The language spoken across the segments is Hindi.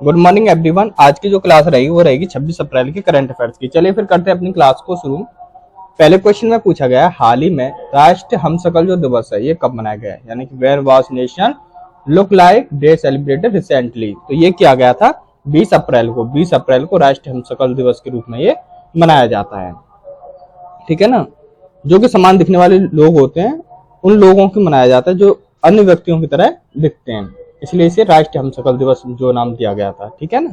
Good morning everyone. आज की जो क्लास रहेगी वो रहेगी 26 अप्रैल की करंट अफेयर्स की। चलिए फिर करते हैं अपनी क्लास को शुरू। पहले क्वेश्चन में पूछा गया है हाल ही में राष्ट्रीय हमशक्ल जो दिवस है ये कब मनाया गया है, यानी कि where was nation look like day celebrated recently. तो ये किया गया था 20 अप्रैल को। 20 अप्रैल को राष्ट्रीय हमशक्ल दिवस के रूप में ये मनाया जाता है, ठीक है ना। जो कि समान दिखने वाले लोग होते हैं उन लोगों को मनाया जाता है जो अन्य व्यक्तियों की तरह दिखते हैं, इसलिए इसे राष्ट्रीय हमशक्ल दिवस जो नाम दिया गया था, ठीक है ना।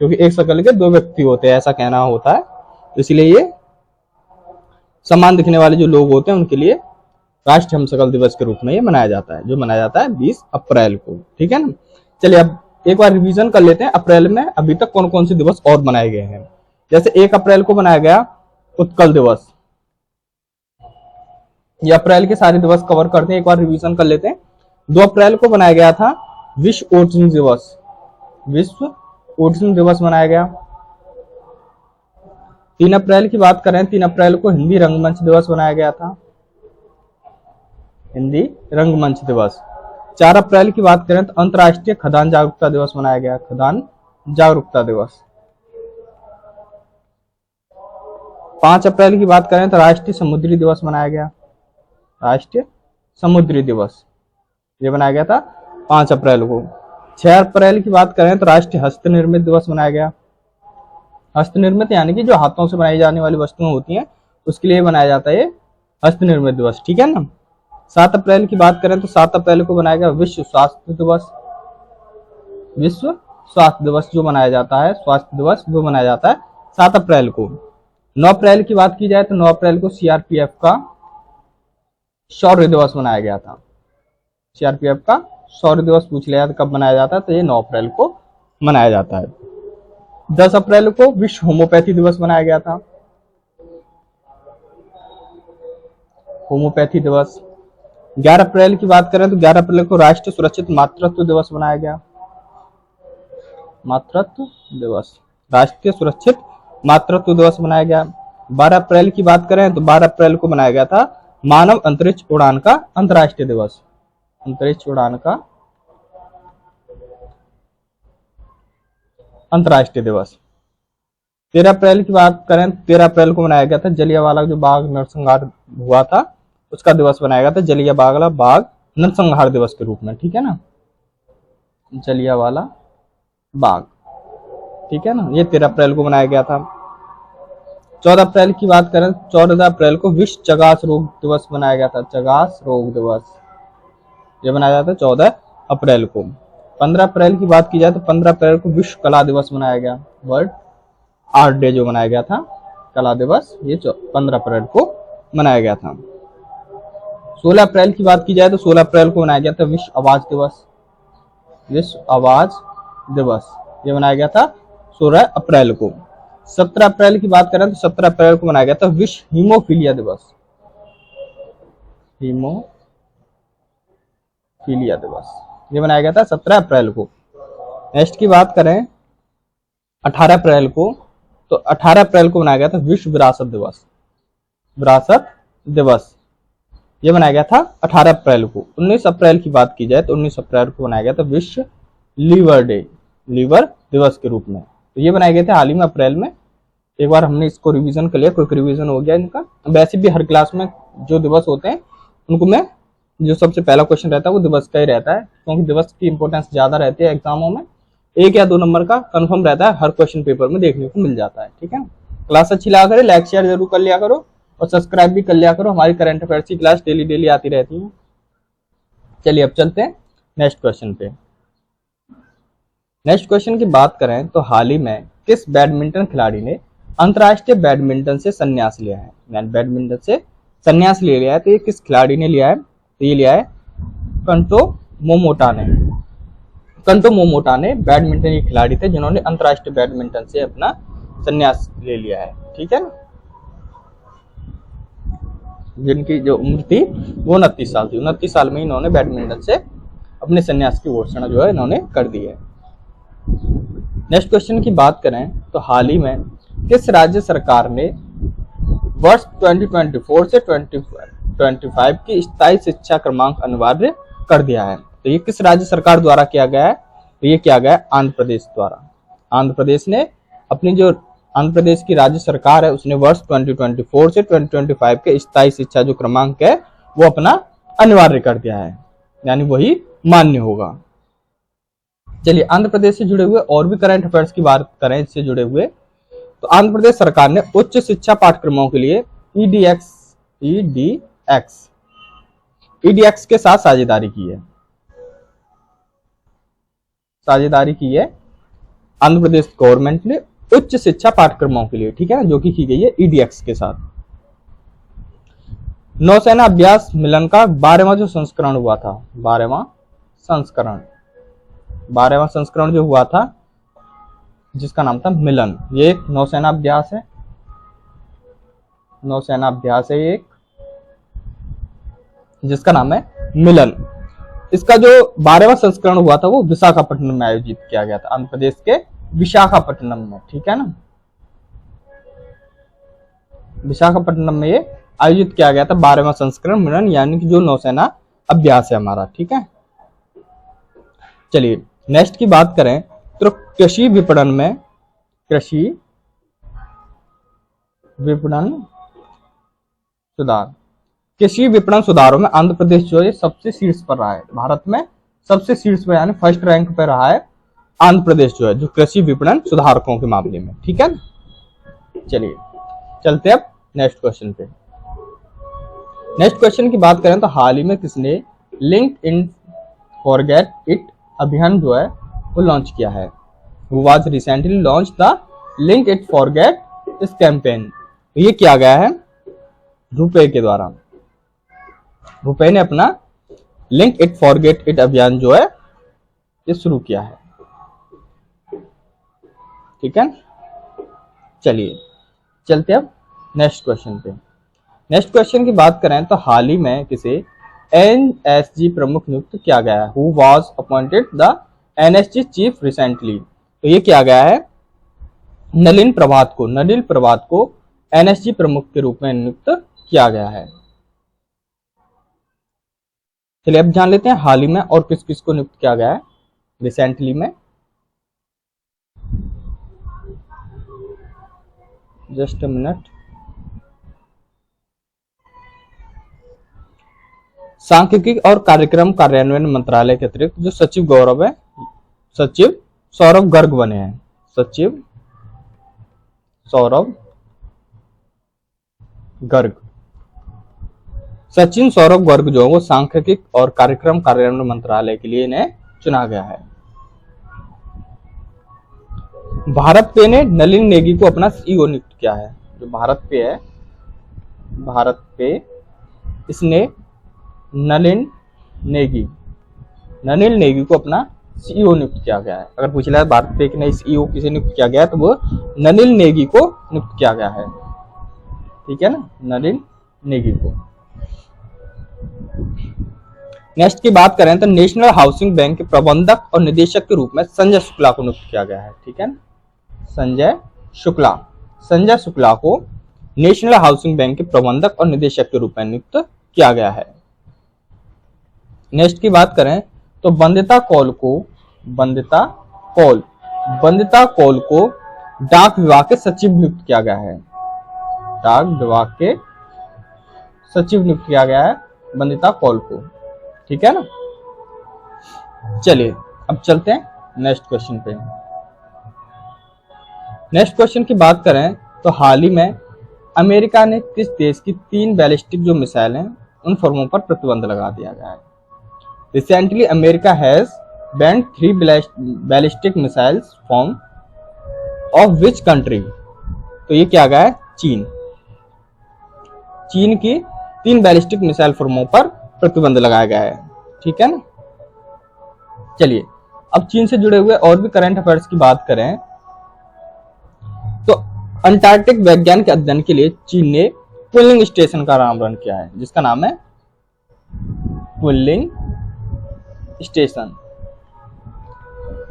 क्योंकि एक शकल के दो व्यक्ति होते हैं ऐसा कहना होता है, तो इसलिए ये समान दिखने वाले जो लोग होते हैं उनके लिए राष्ट्रीय हमशक्ल दिवस के रूप में ये मनाया जाता है, जो मनाया जाता है 20 अप्रैल को, ठीक है ना। चलिए अब एक बार रिवीजन कर लेते हैं अप्रैल में अभी तक कौन कौन से दिवस और बनाए गए हैं। जैसे 1 अप्रैल को बनाया गया उत्कल दिवस। ये अप्रैल के सारे दिवस कवर करते हैं, एक बार रिवीजन कर लेते हैं। 2 अप्रैल को बनाया गया था विश्व ओजोन दिवस। विश्व ओजोन दिवस मनाया गया। 3 अप्रैल की बात करें, 3 अप्रैल को हिंदी रंगमंच दिवस मनाया गया था। हिंदी रंगमंच दिवस। 4 अप्रैल की बात करें तो अंतर्राष्ट्रीय खदान जागरूकता दिवस मनाया गया। खदान जागरूकता दिवस। 5 अप्रैल की बात करें तो राष्ट्रीय समुद्री दिवस मनाया गया। राष्ट्रीय समुद्री दिवस ये बनाया गया था 5 अप्रैल को। 6 अप्रैल की बात करें तो राष्ट्रीय हस्त निर्मित दिवस मनाया गया। हस्त निर्मित यानी कि जो हाथों से बनाई जाने वाली वस्तुएं होती हैं उसके लिए बनाया जाता है ये हस्त निर्मित दिवस, ठीक है ना। 7 अप्रैल की बात करें तो 7 अप्रैल को बनाया गया विश्व स्वास्थ्य दिवस। विश्व स्वास्थ्य दिवस जो मनाया जाता है, स्वास्थ्य दिवस वो मनाया जाता है 7 अप्रैल को। 9 अप्रैल की बात की जाए तो 9 अप्रैल को सीआरपीएफ का शौर्य दिवस मनाया गया था। सीआरपीएफ का शौर्य दिवस पूछ लिया तो कब मनाया जाता है, तो ये 9 अप्रैल को मनाया जाता है। 10 अप्रैल को विश्व होम्योपैथी दिवस मनाया गया था। होम्योपैथी दिवस। 11 अप्रैल की बात करें तो 11 अप्रैल को राष्ट्रीय सुरक्षित मातृत्व दिवस मनाया गया। मातृत्व दिवस, राष्ट्रीय सुरक्षित मातृत्व दिवस मनाया गया। 12 अप्रैल की बात करें तो 12 अप्रैल को मनाया गया था मानव अंतरिक्ष उड़ान का अंतर्राष्ट्रीय दिवस। अंतरिक्ष उड़ान का अंतर्राष्ट्रीय दिवस। 13 अप्रैल की बात करें 13 अप्रैल को मनाया गया था जलियांवाला जो बाग नरसंहार हुआ था उसका दिवस मनाया गया था जलियांवाला बाग नरसंहार दिवस के रूप में, ठीक है ना। जलियांवाला बाग, ठीक है ना, ये 13 अप्रैल को मनाया गया था। 14 अप्रैल की बात करें 14 अप्रैल को विश्व चगास रोग दिवस मनाया गया था। चगास रोग दिवस ये मनाया जाता है 14 अप्रैल को। 15 अप्रैल की बात की जाए तो 15 अप्रैल को विश्व कला दिवस मनाया गया। वर्ल्ड आर्ट डे जो मनाया गया था, कला दिवस, ये 15 अप्रैल को मनाया गया था। 16 अप्रैल की बात की जाए तो 16 अप्रैल को मनाया गया था विश्व आवाज दिवस। विश्व आवाज दिवस ये मनाया गया था 16 अप्रैल को। 17 अप्रैल की बात करें तो 17 अप्रैल को मनाया गया था विश्व हीमोफीलिया दिवस। हीमोफीलिया दिवस ये मनाया गया था 17 अप्रैल को। नेक्स्ट की बात करें 18 अप्रैल को, तो 18 अप्रैल को मनाया गया था विश्व विरासत दिवस। विरासत दिवस ये मनाया गया था 18 अप्रैल को। 19 अप्रैल की बात की जाए तो 19 अप्रैल को मनाया गया था विश्व लीवर डे, लीवर दिवस के रूप में। तो ये बनाए गए थे हाल ही में अप्रैल में। एक बार हमने इसको रिवीजन कर लिया, क्विक रिवीजन हो गया इनका। वैसे भी हर क्लास में जो दिवस होते हैं उनको मैं जो सबसे पहला क्वेश्चन रहता है वो दिवस का ही रहता है, क्योंकि दिवस की इंपॉर्टेंस ज्यादा रहती है एग्जामों में। 1 या 2 नंबर का कंफर्म रहता है, हर क्वेश्चन पेपर में देखने को मिल जाता है, ठीक है। क्लास अच्छी लगा करे लाइक शेयर जरूर कर लिया करो और सब्सक्राइब भी कर लिया करो। हमारी करंट अफेयर्स की क्लास डेली आती रहती है। चलिए अब चलते हैं नेक्स्ट क्वेश्चन पे। नेक्स्ट क्वेश्चन की बात करें तो हाल ही में किस बैडमिंटन खिलाड़ी ने अंतर्राष्ट्रीय बैडमिंटन से संन्यास लिया है, यानी बैडमिंटन से संन्यास ले लिया है। तो ये किस खिलाड़ी ने लिया है, तो ये लिया है कंटो मोमोटा ने। कंटो मोमोटा ने बैडमिंटन के खिलाड़ी थे जिन्होंने अंतर्राष्ट्रीय बैडमिंटन से अपना संन्यास ले लिया है, ठीक है ना। जिनकी जो उम्र थी वो 29 साल थी। 29 साल में इन्होंने बैडमिंटन से अपने संन्यास की घोषणा जो है इन्होंने कर दी है। नेक्स्ट क्वेश्चन की बात करें तो हाल ही में किस राज्य सरकार ने वर्ष 2024 से 2025 की स्थायी शिक्षा क्रमांक अनिवार्य कर दिया है। तो ये किस राज्य सरकार द्वारा किया गया है, तो ये किया गया आंध्र प्रदेश द्वारा। आंध्र प्रदेश ने अपनी जो आंध्र प्रदेश की राज्य सरकार है उसने वर्ष 2024 से 2025 के स्थायी शिक्षा जो क्रमांक है वो अपना अनिवार्य कर दिया है, यानी वही मान्य होगा। चलिए आंध्र प्रदेश से जुड़े हुए और भी करंट अफेयर्स की बात करें इससे जुड़े हुए, तो आंध्र प्रदेश सरकार ने उच्च शिक्षा पाठ्यक्रमों के लिए ईडीएक्स के साथ साझेदारी की है। आंध्र प्रदेश गवर्नमेंट ने उच्च शिक्षा पाठ्यक्रमों के लिए, ठीक है ना, जो कि की गई है ईडीएक्स के साथ। नौसेना अभ्यास मिलन का 12वां जो संस्करण हुआ था, 12वां संस्करण जो हुआ था जिसका नाम था मिलन, ये एक नौसेना अभ्यास है, एक जिसका नाम है मिलन। इसका जो 12वां संस्करण हुआ था वो विशाखापट्टनम में आयोजित किया गया था, आंध्र प्रदेश के विशाखापट्टनम में, ठीक है ना, विशाखापट्टनम में ये आयोजित किया गया था 12वां संस्करण मिलन, यानी कि जो नौसेना अभ्यास है हमारा, ठीक है। चलिए नेक्स्ट की बात करें तो कृषि विपणन सुधारों में आंध्र प्रदेश जो है सबसे शीर्ष पर रहा है, भारत में सबसे शीर्ष पर यानी फर्स्ट रैंक पर रहा है आंध्र प्रदेश जो है जो कृषि विपणन सुधारकों के मामले में, ठीक है। चलिए चलते अब नेक्स्ट क्वेश्चन पे। नेक्स्ट क्वेश्चन की बात करें तो हाल ही में किसने लिंक इन फॉरगेट इट अभियान जो है वो लॉन्च किया है? Who was recently launched the Link It Forget इस कैंपेन, ये किया गया है रुपए के द्वारा। रुपए ने अपना लिंक इट फॉरगेट इट अभियान जो है ये शुरू किया है, ठीक है। चलिए चलते अब नेक्स्ट क्वेश्चन पे। नेक्स्ट क्वेश्चन की बात करें तो हाल ही में किसे एनएसजी प्रमुख नियुक्त किया गया है? Who was appointed the NSG chief recently? तो ये किया गया है नलिन प्रभात को एनएसजी प्रमुख के रूप में नियुक्त किया गया है। चलिए अब जान लेते हैं हाल ही में और किस किस को नियुक्त किया गया है रिसेंटली में। Just a minute. सांख्यिकी और कार्यक्रम कार्यान्वयन मंत्रालय के अतिरिक्त जो सचिव सौरभ गर्ग बने हैं, सचिव सौरभ गर्ग जो है वो सांख्यिकी और कार्यक्रम कार्यान्वयन मंत्रालय के लिए इन्हें चुना गया है। भारत पे ने नलिन नेगी को अपना सीईओ नियुक्त किया है। जो भारत पे इसने नलिन नेगी को अपना सीईओ नियुक्त किया गया है। अगर पूछ लिया भारत पे कि नहीं सीईओ किसे नियुक्त किया गया है तो वो नलिन नेगी को नियुक्त किया गया है, ठीक है ना, नलिन नेगी को। नेक्स्ट की बात करें तो नेशनल हाउसिंग बैंक के प्रबंधक और निदेशक के रूप में संजय शुक्ला को नियुक्त किया गया है, ठीक है ना, संजय शुक्ला को नेशनल हाउसिंग बैंक के प्रबंधक और निदेशक के रूप में नियुक्त किया गया है। नेक्स्ट की बात करें तो बंदिता कौल को डाक विभाग के सचिव नियुक्त किया गया है। डाक विभाग के सचिव नियुक्त किया गया है बंदिता कौल को, ठीक है ना। चलिए अब चलते हैं नेक्स्ट क्वेश्चन पे। नेक्स्ट क्वेश्चन की बात करें तो हाल ही में अमेरिका ने किस देश की 3 बैलिस्टिक जो मिसाइल हैं उन फर्मों पर प्रतिबंध लगा दिया गया है? Recently America has banned 3 ballistic missiles from of which country? तो ये क्या गया है चीन की 3 बैलिस्टिक मिसाइल फर्मों पर प्रतिबंध लगाया गया है, ठीक है ना। चलिए अब चीन से जुड़े हुए और भी करंट अफेयर्स की बात करें तो अंटार्कटिक वैज्ञानिक अध्ययन के लिए चीन ने क्विलिंग स्टेशन का नामकरण किया है जिसका नाम है क्विलिंग स्टेशन,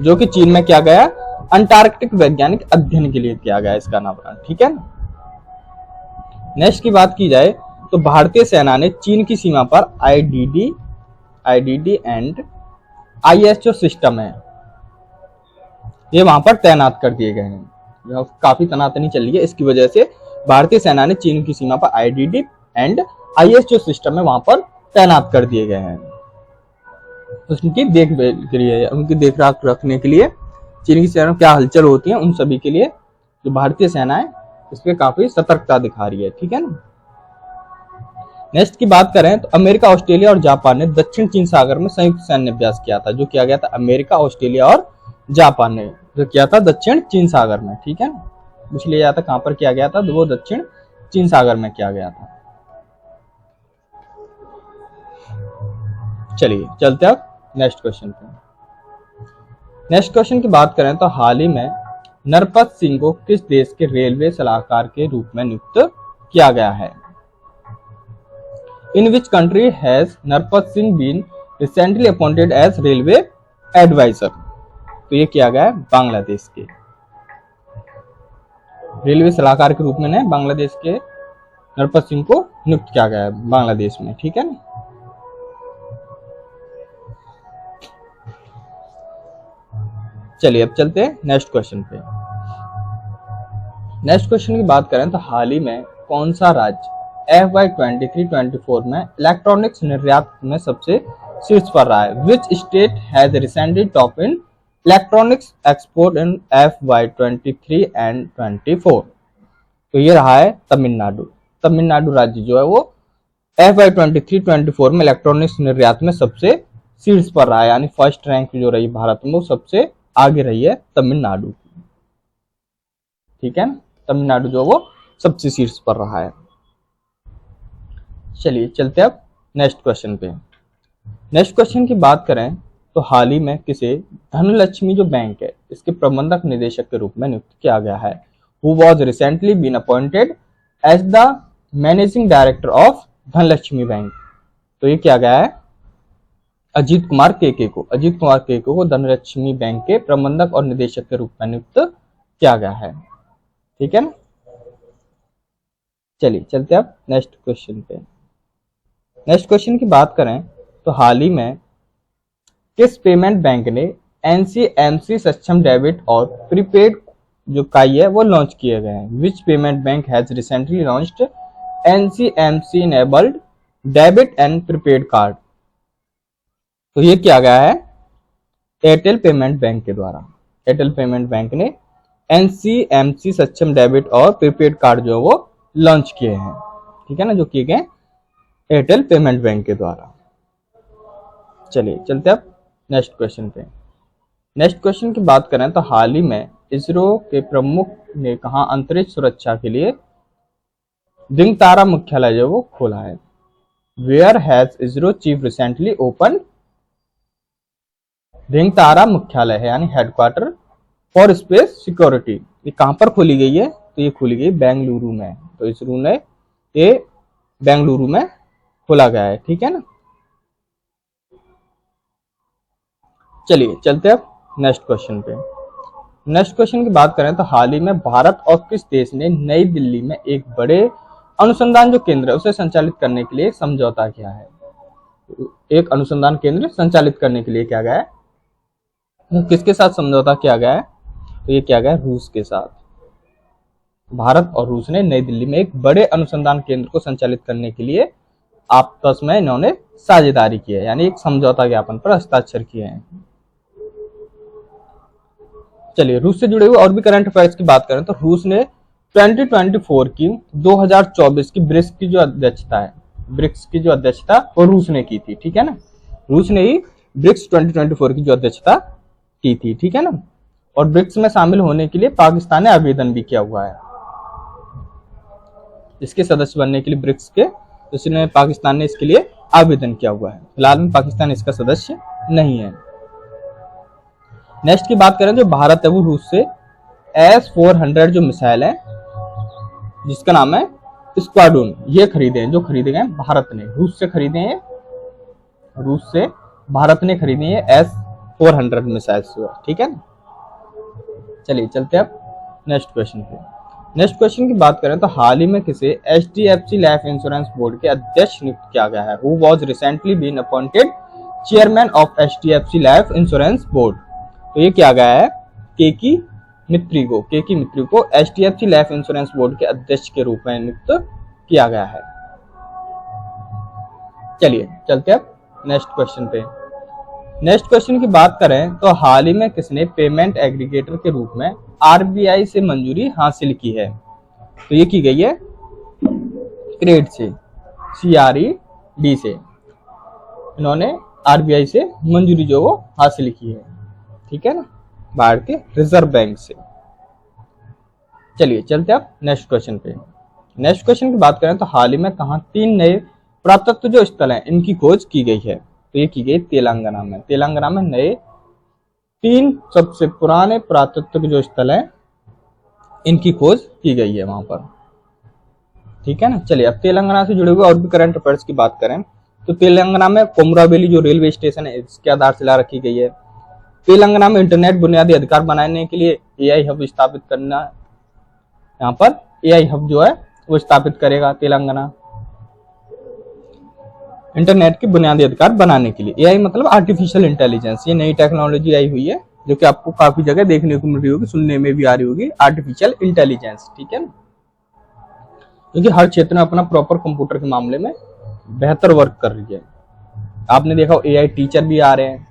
जो कि चीन में किया गया अंटार्कटिक वैज्ञानिक अध्ययन के लिए किया गया इसका नामकरण, ठीक है ना। नेक्स्ट की बात की जाए तो भारतीय सेना ने चीन की सीमा पर आईडीडी एंड आईएस जो सिस्टम है ये वहां पर तैनात कर दिए गए हैं। काफी तनातनी चल रही है, इसकी वजह से भारतीय सेना ने चीन की सीमा पर आईडीडी एंड आईएस जो सिस्टम है वहां पर तैनात कर दिए गए हैं। उनकी देख रेख रखने के लिए, चीन की सेना में क्या हलचल होती है उन सभी के लिए जो भारतीय सेना है इस पे काफी सतर्कता दिखा रही है। ठीक है ना। नेक्स्ट की बात करें तो अमेरिका, ऑस्ट्रेलिया और जापान ने दक्षिण चीन सागर में संयुक्त सैन्य अभ्यास किया था। जो किया गया था अमेरिका, ऑस्ट्रेलिया और जापान ने जो किया था दक्षिण चीन सागर में। ठीक है ना। पूछ लिया जाता कहां पर किया गया था, तो वो दक्षिण चीन सागर में किया गया था। चलिए चलते अब नेक्स्ट क्वेश्चन पे। नेक्स्ट क्वेश्चन की बात करें तो हाल ही में नरपत सिंह को किस देश के रेलवे सलाहकार के रूप में नियुक्त किया गया है? In which country has Narpat Singh been recently appointed as railway adviser? तो ये किया गया है बांग्लादेश के रेलवे सलाहकार के रूप में बांग्लादेश के नरपत सिंह को नियुक्त किया गया है बांग्लादेश में। ठीक है ना। चलिए अब चलते हैं नेक्स्ट क्वेश्चन पे। नेक्स्ट क्वेश्चन की बात करें तो हाल ही में कौन सा राज्य FY23-24 में इलेक्ट्रॉनिक्स निर्यात में सबसे शीर्ष पर रहा है? Which state has recently top in electronics export in FY23 and 24? तो ये रहा है तमिलनाडु। तमिलनाडु राज्य जो है वो FY23-24 में इलेक्ट्रॉनिक्स निर्यात में सबसे शीर्ष पर रहा है, यानी फर्स्ट रैंक जो रही भारत में वो सबसे आगे रही है तमिलनाडु। ठीक है ना। तमिलनाडु जो वो सबसे शीर्ष पर रहा है। चलिए चलते अब नेक्स्ट क्वेश्चन पे। नेक्स्ट क्वेश्चन की बात करें तो हाल ही में किसे धनलक्ष्मी जो बैंक है इसके प्रबंधक निदेशक के रूप में नियुक्त किया गया है? Who was recently been appointed as the managing director of Dhanlaxmi Bank? तो ये किया गया है अजीत कुमार केके को। अजीत कुमार केके को धनलक्ष्मी बैंक के प्रबंधक और निदेशक के रूप में नियुक्त किया गया है। ठीक है ना। चलिए चलते अब नेक्स्ट क्वेश्चन पे। नेक्स्ट क्वेश्चन की बात करें तो हाल ही में किस पेमेंट बैंक ने NCMC सक्षम डेबिट और प्रीपेड जो काई है वो लॉन्च किए गए हैं? विच payment bank has recently launched NCMC enabled debit and prepaid card? तो ये किया गया है एयरटेल पेमेंट बैंक के द्वारा। एयरटेल पेमेंट बैंक ने NCMC सक्षम डेबिट और प्रीपेड कार्ड जो वो लॉन्च किए हैं। ठीक है ना, जो किए गए एयरटेल पेमेंट बैंक के द्वारा। चलिए चलते अब नेक्स्ट क्वेश्चन पे। नेक्स्ट क्वेश्चन की बात करें तो हाल ही में इसरो के प्रमुख ने कहा अंतरिक्ष सुरक्षा के लिए धिंगतारा मुख्यालय जो वो खोला है? Where has ISRO chief recently open? Digantara मुख्यालय है यानी हेडक्वार्टर फॉर स्पेस सिक्योरिटी। ये कहां पर खोली गई है? तो ये खोली गई बेंगलुरु में। तो इसरो ने ये बेंगलुरु में खोला गया है। ठीक है ना। चलिए चलते अब नेक्स्ट क्वेश्चन पे। नेक्स्ट क्वेश्चन की बात करें तो हाल ही में भारत और किस देश ने नई दिल्ली में एक बड़े अनुसंधान जो केंद्र है उसे संचालित करने के लिए एक समझौता किया है? एक अनुसंधान केंद्र संचालित करने के लिए क्या गया है? किसके साथ समझौता किया गया है? तो ये किया गया है रूस के साथ। भारत और रूस ने नई दिल्ली में एक बड़े अनुसंधान केंद्र को संचालित करने के लिए आपस में इन्होंने साझेदारी की है, यानी एक समझौता ज्ञापन पर हस्ताक्षर किए हैं। चलिए रूस से जुड़े हुए और भी करंट अफेयर्स की बात करें तो रूस ने 2024 की 2024 की ब्रिक्स की जो अध्यक्षता है, ब्रिक्स की जो अध्यक्षता वो रूस ने की थी। ठीक है ना। रूस ने ही ब्रिक्स 2024 की जो अध्यक्षता की थी। ठीक है ना। और ब्रिक्स में शामिल होने के लिए पाकिस्तान ने आवेदन भी किया हुआ है। इसके सदस्य बनने के लिए ब्रिक्स के इसने पाकिस्तान ने इसके लिए आवेदन किया हुआ है। फिलहाल में पाकिस्तान इसका सदस्य नहीं है। नेक्स्ट की बात करें जो भारत है वो रूस से S-400 जो मिसाइल है जिसका नाम है स्क्वाड्रन, ये खरीदे हैं। जो खरीदे गए भारत ने, रूस से खरीदे हैं। रूस से भारत ने खरीदे हैं S-400 मिसाइल। ठीक है ना। चलिए चलते अब नेक्स्ट क्वेश्चन पे। नेक्स्ट क्वेश्चन की बात करें तो हाल ही में किसे HDFC लाइफ इंश्योरेंस बोर्ड के अध्यक्ष नियुक्त किया गया है? Who was recently been appointed chairman of HDFC Life Insurance board? तो ये किया गया है केकी मित्री को HDFC लाइफ इंश्योरेंस बोर्ड के अध्यक्ष के रूप में नियुक्त किया गया है। चलिए चलते हैं नेक्स्ट क्वेश्चन पे। नेक्स्ट क्वेश्चन की बात करें तो हाल ही में किसने पेमेंट एग्रीगेटर के रूप में RBI से मंजूरी हासिल की है? तो ये की गई है क्रेड से, CRED से। इन्होंने RBI से मंजूरी जो वो हासिल की है, ठीक है ना, भारतीय रिजर्व बैंक से। चलिए चलते हैं अब नेक्स्ट क्वेश्चन पे। नेक्स्ट क्वेश्चन की बात करें तो हाल ही में कहाँ 3 नए पुरातत्व जो स्थल हैं इनकी खोज की गई है? तो ये की गई तेलंगाना में। तेलंगाना में नए 3 सबसे पुराने पुरातत्व के जो स्थल हैं इनकी खोज की गई है वहां पर, ठीक है ना। चलिए अब तेलंगाना से जुड़े हुए और भी करंट अफेयर्स की बात करें तो तेलंगाना में कोमरावेली जो रेलवे स्टेशन है इसकी आधारशिला रखी गई है। तेलंगाना में इंटरनेट बुनियादी अधिकार बनाने के लिए AI हब स्थापित करना, यहाँ पर AI हब जो है वो स्थापित करेगा तेलंगाना इंटरनेट के बुनियादी अधिकार बनाने के लिए। AI मतलब आर्टिफिशियल इंटेलिजेंस, ये नई टेक्नोलॉजी आई हुई है जो कि आपको काफी जगह देखने को मिल रही होगी, सुनने में भी आ रही होगी, आर्टिफिशियल इंटेलिजेंस, ठीक है ना। क्योंकि हर क्षेत्र में अपना प्रॉपर कंप्यूटर के मामले में बेहतर वर्क कर रही है। आपने देखा AI टीचर भी आ रहे हैं,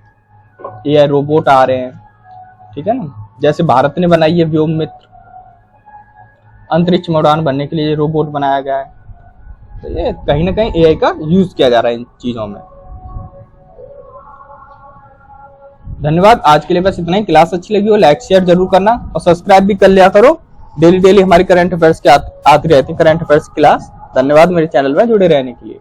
AI रोबोट आ रहे हैं, ठीक है ना। जैसे भारत ने बनाई है व्योम मित्र, अंतरिक्ष में उड़ान भरने के लिए रोबोट बनाया गया है। तो ये कहीं ना कहीं AI का यूज किया जा रहा है इन चीजों में। धन्यवाद, आज के लिए बस इतना ही। क्लास अच्छी लगी हो लाइक शेयर जरूर करना और सब्सक्राइब भी कर लिया करो। डेली हमारी करंट अफेयर्स की आती रहती है करंट अफेयर्स क्लास। धन्यवाद मेरे चैनल में जुड़े रहने के लिए।